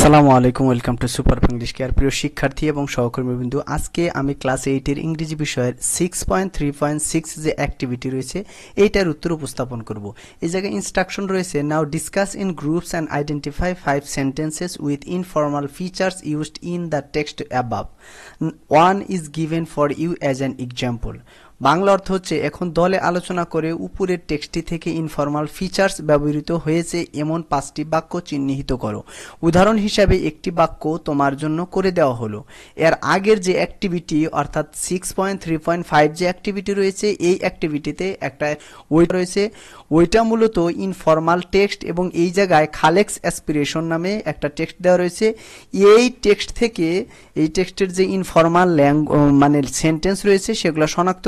আসসালামু আলাইকুম, welcome to super English care. প্রিয় শিক্ষার্থী এবং সহকর্মীবৃন্দু, আজকে আমি ক্লাস 8 এর ইংরেজি বিষয়ের 6.3.6 যে অ্যাক্টিভিটি রয়েছে এইটার উত্তর উপস্থাপন করব। এই জায়গায় ইনস্ট্রাকশন রয়েছে, now discuss in groups and identify 5 sentences with informal features used in the text above. One is given for you as an example. Bangla অর্থ হচ্ছে, এখন দলে আলোচনা করে উপরের টেক্সটটি থেকে ইনফর্মাল ফিচার্স ব্যবহৃত হয়েছে এমন 5টি বাক্য চিহ্নিত করো। উদাহরণ হিসাবে একটি বাক্য তোমার জন্য করে দেওয়া হলো। এর আগের যে অ্যাক্টিভিটি অর্থাৎ 6.3.5 যে অ্যাক্টিভিটি রয়েছে, এই অ্যাক্টিভিটিতে একটা ওইটা রয়েছে, ওইটা মূলত ইনফর্মাল টেক্সট এবং এই জায়গায় খালেক্স অ্যাসপিরেশন নামে একটা টেক্সট দেওয়া রয়েছে। এই টেক্সট থেকে এই টেক্সটের যে ইনফর্মাল মানে সেন্টেন্স রয়েছে সেগুলো শনাক্ত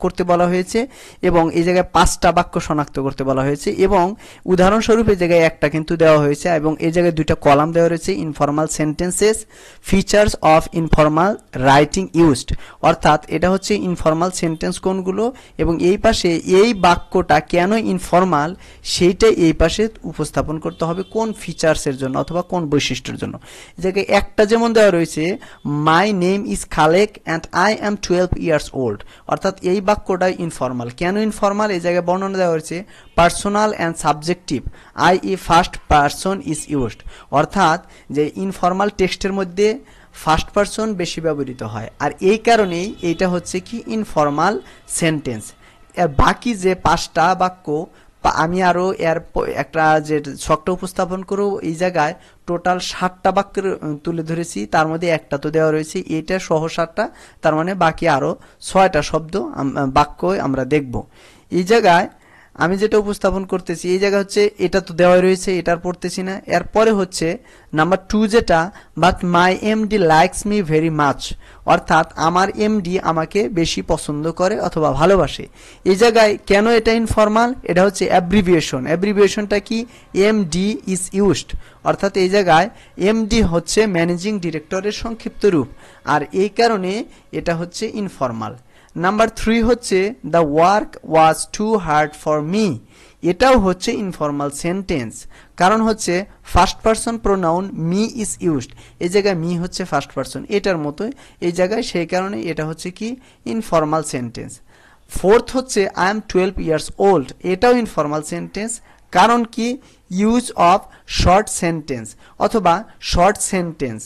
করতে বলা হয়েছে এবং এই জায়গায় 5টা বাক্য শনাক্ত করতে বলা হয়েছে এবং উদাহরণস্বরূপ এই জায়গায় একটা কিন্তু দেওয়া হয়েছে এবং এই জায়গায় 2টা কলাম দেওয়া রয়েছে, informal sentences features of informal writing used. অর্থাৎ এটা হচ্ছে ইনফর্মাল সেন্টেন্স কোনগুলো এবং এই পাশে এই বাক্যটা কেন ইনফর্মাল সেইটাই এই পাশে উপস্থাপন করতে হবে কোন ফিচার্সের জন্য অথবা কোন বৈশিষ্ট্যের জন্য। এই জায়গায় একটা যেমন দেওয়া রয়েছে, my name is Khalek and I am 12 years old. অর্থাৎ এই বাক্যটা ইনফর্মাল। কেন ইনফর্মাল? এই জায়গায় বর্ণনা দেওয়া হয়েছে, personal and subjective, I A first person is used. অর্থাৎ যে ইনফর্মাল টেক্সটের মধ্যে ফার্স্ট পারসন বেশি ব্যবহৃত হয় আর এই কারণেই এইটা হচ্ছে কি ইনফর্মাল সেন্টেন্স। এর বাকি যে 5টা বাক্য আমি আরো এর একটা যে ছকটা উপস্থাপন করব, এই জায়গায় টোটাল 7টা বাক্য তুলে ধরেছি, তার মধ্যে একটা তো দেওয়া রয়েছে, এটা সহ 7টা, তার মানে বাকি আরো 6টা শব্দ বাক্য আমরা দেখব। এই জায়গায় আমি যেটা উপস্থাপন করতেছি, এই জায়গা হচ্ছে এটা তো দেওয়া রয়েছে, এটার পড়তেছি না। এরপরে হচ্ছে নাম্বার 2 যেটা, but my MD likes me very much. অর্থাৎ আমার এমডি আমাকে বেশি পছন্দ করে অথবা ভালোবাসে। এই জায়গায় কেন এটা ইনফর্মাল? এটা হচ্ছে অ্যাব্রিভিয়েশন। অ্যাব্রিভিয়েশনটা কি? MD is used. অর্থাৎ এই জায়গায় এমডি হচ্ছে ম্যানেজিং ডিরেক্টরের সংক্ষিপ্ত রূপ আর এই কারণে এটা হচ্ছে ইনফর্মাল। নাম্বার 3 হচ্ছে, the work was too hard for me. এটাও হচ্ছে ইনফর্মাল সেন্টেন্স, কারণ হচ্ছে first person pronoun me is used. এই জায়গায় মি হচ্ছে ফার্স্ট পারসন, এটার মতোই এই জায়গায়, সেই কারণে এটা হচ্ছে কি ইনফর্মাল সেন্টেন্স। 4th হচ্ছে, আই এম 12 ইয়ার্স ওল্ড। এটাও ইনফর্মাল সেন্টেন্স, কারণ কি ইউজ অফ শর্ট সেন্টেন্স অথবা শর্ট সেন্টেন্স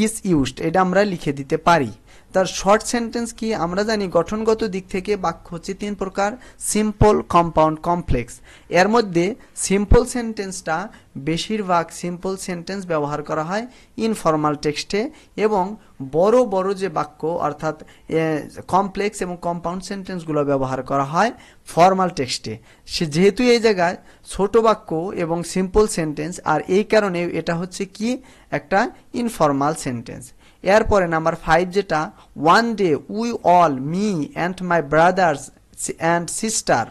ইজ ইউজড, এটা আমরা লিখে দিতে পারি। তার শর্ট সেন্টেন্স কি আমরা জানি, গঠনগত দিক থেকে বাক্য হচ্ছে 3 প্রকার, সিম্পল, কম্পাউন্ড, কমপ্লেক্স। এর মধ্যে সিম্পল সেন্টেন্সটা বেশিরভাগ সিম্পল সেন্টেন্স ব্যবহার করা হয় ইনফর্মাল টেক্সটে এবং বড় বড় যে বাক্য অর্থাৎ কমপ্লেক্স এবং কম্পাউন্ড সেন্টেন্সগুলো ব্যবহার করা হয় ফর্মাল টেক্সটে। যেহেতু এই জায়গায় ছোট বাক্য এবং সিম্পল সেন্টেন্স আর এই কারণে এটা হচ্ছে কি একটা ইনফর্মাল সেন্টেন্স। এরপরে নাম্বার 5 যেটা, one day we all me and my brothers and sister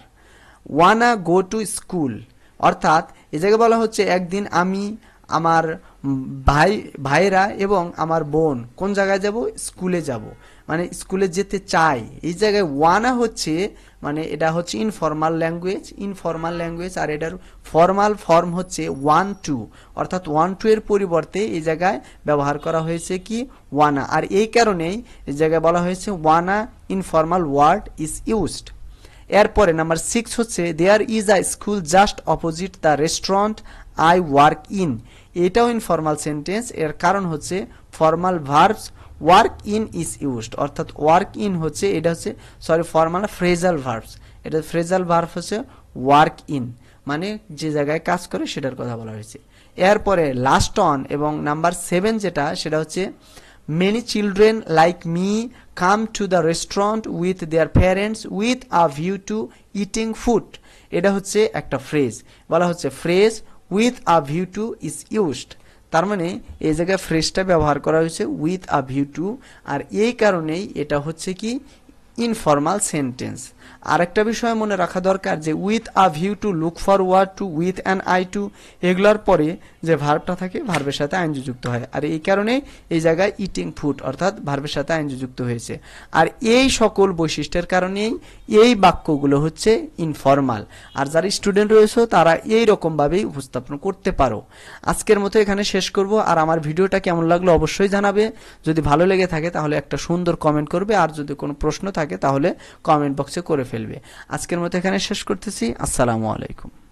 wanna go to school. অর্থাৎ এই জায়গায় বলা হচ্ছে একদিন আমি, আমার ভাইরা এবং আমার বোন কোন জায়গায় যাব? স্কুলে যাব, মানে স্কুলে যেতে চাই। এই জায়গায় ওয়ানা হচ্ছে মানে এটা হচ্ছে ইনফর্মাল ল্যাঙ্গুয়েজ আর এটার ফর্মাল ফর্ম হচ্ছে 1 to। অর্থাৎ 1 to এর পরিবর্তে এই জায়গায় ব্যবহার করা হয়েছে কি ওয়ানা, আর এই কারণেই এই জায়গায় বলা হয়েছে wanna informal word is used. এরপরে নাম্বার 6 হচ্ছে, there is a school just opposite the restaurant I work in. এটাও ইনফর্মাল সেন্টেন্স, এর কারণ হচ্ছে formal verbs work in is used. অর্থাৎ ওয়ার্ক ইন হচ্ছে এটা হচ্ছে ফর্মাল ফ্রেজাল ভার্বস, এটা ফ্রেজাল ভার্ব হচ্ছে ওয়ার্ক ইন, মানে যে জায়গায় কাজ করে সেটার কথা বলা হয়েছে। এরপরে লাস্ট অন এবং নাম্বার 7 যেটা, সেটা হচ্ছে many children like me come to the restaurant with their parents with a view to eating food. এটা হচ্ছে একটা ফ্রেজ, বলা হচ্ছে phrase with a view to is used. তার মানে এই জায়গায় ফ্রেজটা ব্যবহার করা হয়েছে উইথ আ ভিউ টু আর এই কারণেই এটা হচ্ছে কি ইনফর্মাল সেন্টেন্স। আরেকটা বিষয় মনে রাখা দরকার যে with a view to, look forward to, with an eye to, এগুলোর পরে যে ভার্বটা থাকে ভার্বের সাথে আইনজি যুক্ত হয়। আর এই কারণে এই জায়গায় ইটিং ফুড অর্থাৎ ভার্বের সাথে আইনজি যুক্ত হয়েছে। আর এই সকল বৈশিষ্ট্যের কারণেই এই বাক্যগুলো হচ্ছে ইনফর্মাল। আর যারা স্টুডেন্ট রয়েছে তারা এই রকমভাবেই উপস্থাপন করতে পারো। আজকের মতো এখানে শেষ করব। আর আমার ভিডিওটা কেমন লাগলো অবশ্যই জানাবে। যদি ভালো লেগে থাকে তাহলে একটা সুন্দর কমেন্ট করবে, আর যদি কোনো প্রশ্ন থাকে তাহলে কমেন্ট বক্সে করে ফেলবে। আজকের মতো এখানে শেষ করতেছি। আসসালামু আলাইকুম।